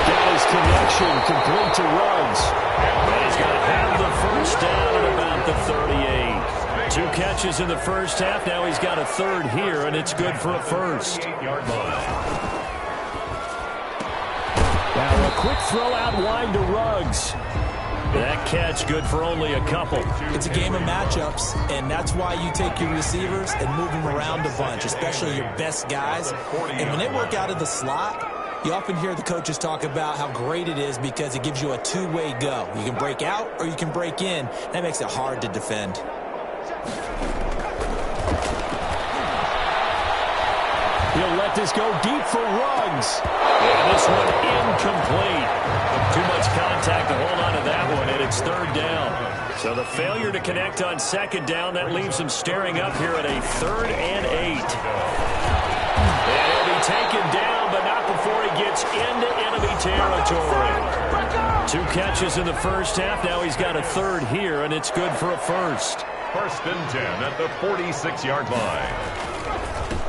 Got his connection complete to Ruggs. And he's going to have the first down at about the 38. 2 catches in the first half. Now he's got a third here, and it's good for a first. Now a quick throw out wide to Ruggs. That catch good for only a couple. It's a game of matchups, and that's why you take your receivers and move them around a bunch, especially your best guys. And when they work out of the slot, you often hear the coaches talk about how great it is because it gives you a two-way go. You can break out or you can break in. That makes it hard to defend. He'll let this go deep for Ruggs. And this one incomplete. Too much contact to hold on to that one, and it's third down. So the failure to connect on second down, that leaves him staring up here at a 3rd and 8. And he'll be taken down, but not before he gets into enemy territory. 2 catches in the first half. Now he's got a third here, and it's good for a first. 1st and 10 at the 46-yard line.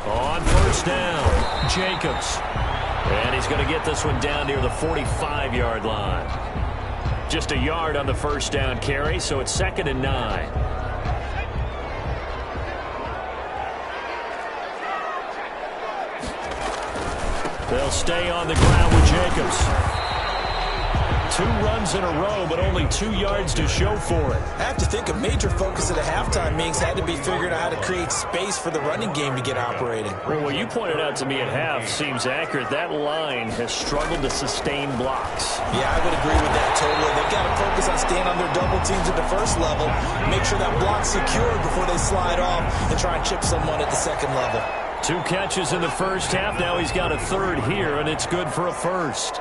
On first down, Jacobs. And he's going to get this one down near the 45-yard line. Just a yard on the first down carry, so it's 2nd and 9. They'll stay on the ground with Jacobs. 2 runs in a row, but only 2 yards to show for it. I have to think a major focus of the halftime meetings had to be figuring out how to create space for the running game to get operating. Well, what you pointed out to me at half seems accurate. That line has struggled to sustain blocks. Yeah, I would agree with that totally. They've got to focus on staying on their double teams at the first level, make sure that block's secured before they slide off and try and chip someone at the second level. 2 catches in the first half. Now he's got a third here, and it's good for a first.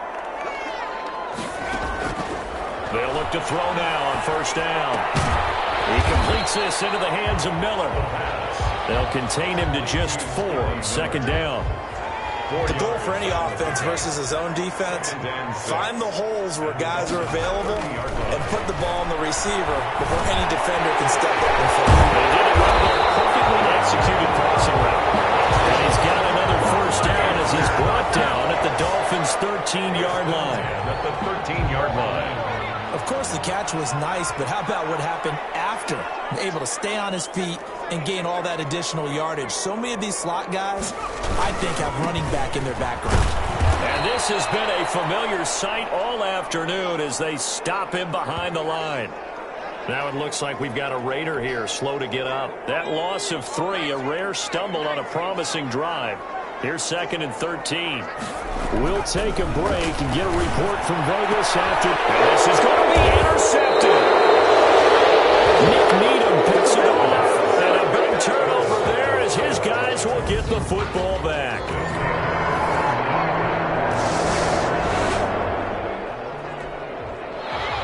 They'll look to throw now on first down. He completes this into the hands of Miller. They'll contain him to just 4, 2nd down. The goal for any offense versus his own defense, find the holes where guys are available and put the ball on the receiver before any defender can step up and fill it. They did it right there. Perfectly executed passing route. And he's got another first down as he's brought down at the Dolphins' 13-yard line. At the 13-yard line. Of course, the catch was nice, but how about what happened after? Able to stay on his feet and gain all that additional yardage. So many of these slot guys, I think, have running back in their background. And this has been a familiar sight all afternoon as they stop him behind the line. Now it looks like we've got a Raider here, slow to get up. That loss of 3, a rare stumble on a promising drive. Here's 2nd and 13. We'll take a break and get a report from Vegas after. This is going to be intercepted. Nick Needham picks it off. And a big turnover there as his guys will get the football back.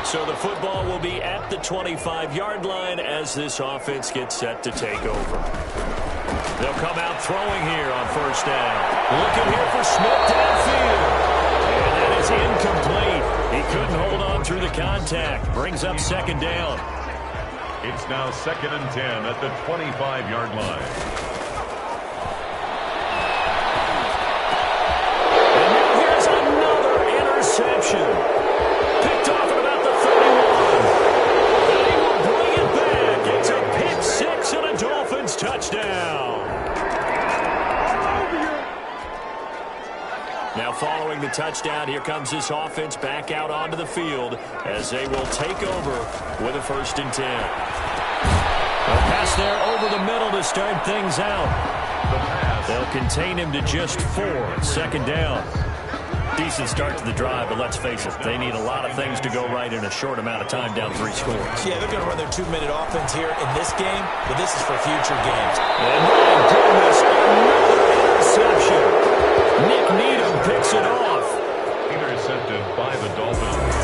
So the football will be at the 25-yard line as this offense gets set to take over. They'll come out throwing here on first down. Looking here for Smith downfield. And that is incomplete. He couldn't hold on through the contact. Brings up 2nd down. It's now 2nd and 10 at the 25-yard line. And now here's another interception. Picked off at about the 31. And he will bring it back. It's a pick 6 and a Dolphins touchdown. Now following the touchdown, here comes this offense back out onto the field as they will take over with a 1st and 10. A pass there over the middle to start things out. They'll contain him to just 4, 2nd down. Decent start to the drive, but let's face it, they need a lot of things to go right in a short amount of time, down 3 scores. Yeah, they're going to run their 2-minute offense here in this game, but this is for future games. And my goodness, another interception. Nick Needham picks it off. Intercepted by the Dolphins.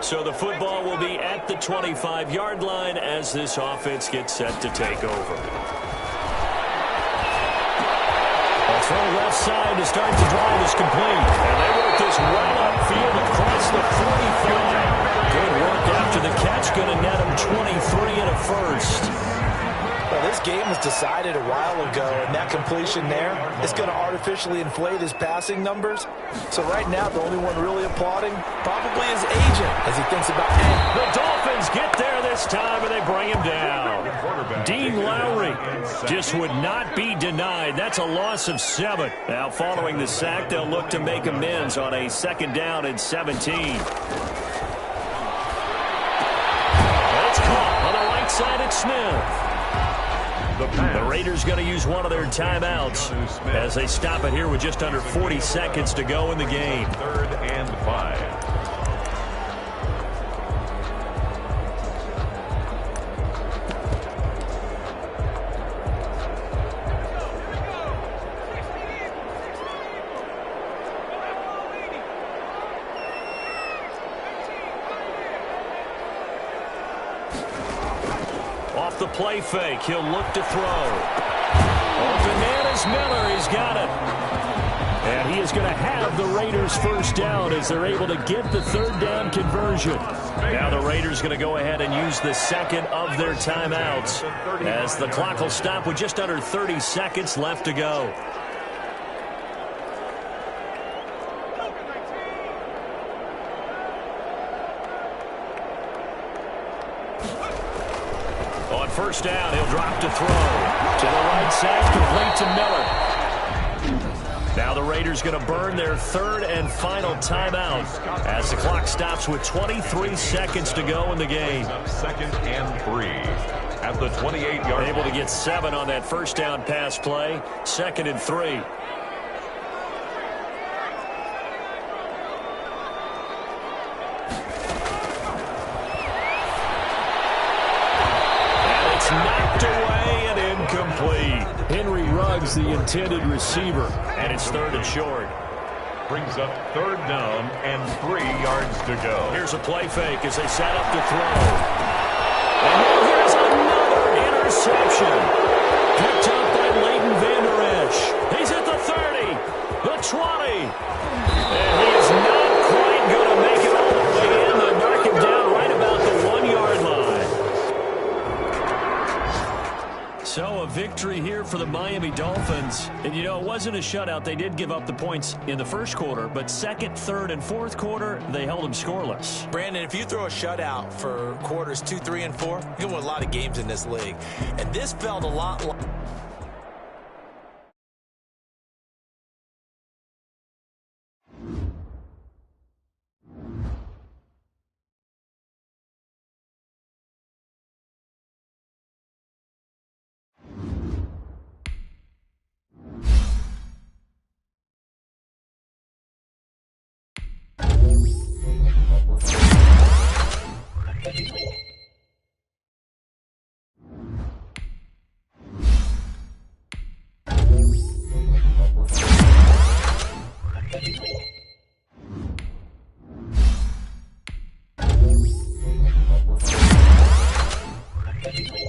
So the football will be at the 25-yard line as this offense gets set to take over. A throw left side to start the drive is complete. And they work this well upfield across the 45. Good work after the catch. Going to net him 23 and a first. Well, this game was decided a while ago, and that completion there is going to artificially inflate his passing numbers. So right now, the only one really applauding probably his agent as he thinks about, the Dolphins get there this time, and they bring him down. Dean Lowry just would not be denied. That's a loss of 7. Now, following the sack, they'll look to make amends on a 2nd down and 17. It's caught on the right side at Smith. The Raiders going to use one of their timeouts as they stop it here with just under 40 seconds to go in the game. 3rd and 5. Off the play fake, he'll look to throw. Oh, Bananas Miller, he's got it. And he is going to have the Raiders first down as they're able to get the 3rd down conversion. Now the Raiders going to go ahead and use the 2nd of their timeouts as the clock will stop with just under 30 seconds left to go. On 1st down, he'll drop to throw. To the right side, complete to Miller. Now the Raiders going to burn their 3rd and final timeout as the clock stops with 23 seconds to go in the game. 2nd and 3 at the 28-yard line. Able to get 7 on that 1st down pass play. 2nd and 3. Knocked away and incomplete. Henry Ruggs, the intended receiver, and it's 3rd and short. Brings up 3rd down and 3 yards to go. Here's a play fake as they set up to throw. And here's another interception. Picked up by Leighton Vander Esch. He's at the 30, the 20. And he is not quite going to make it all the way in. They knock him down right about the 1-yard line. So a victory here for the Miami Dolphins. And, you know, it wasn't a shutout. They did give up the points in the 1st quarter, but 2nd, 3rd, and 4th quarter, they held them scoreless. Brandon, if you throw a shutout for quarters 2, 3, and 4, you can win a lot of games in this league. And this felt a lot like... Thank you.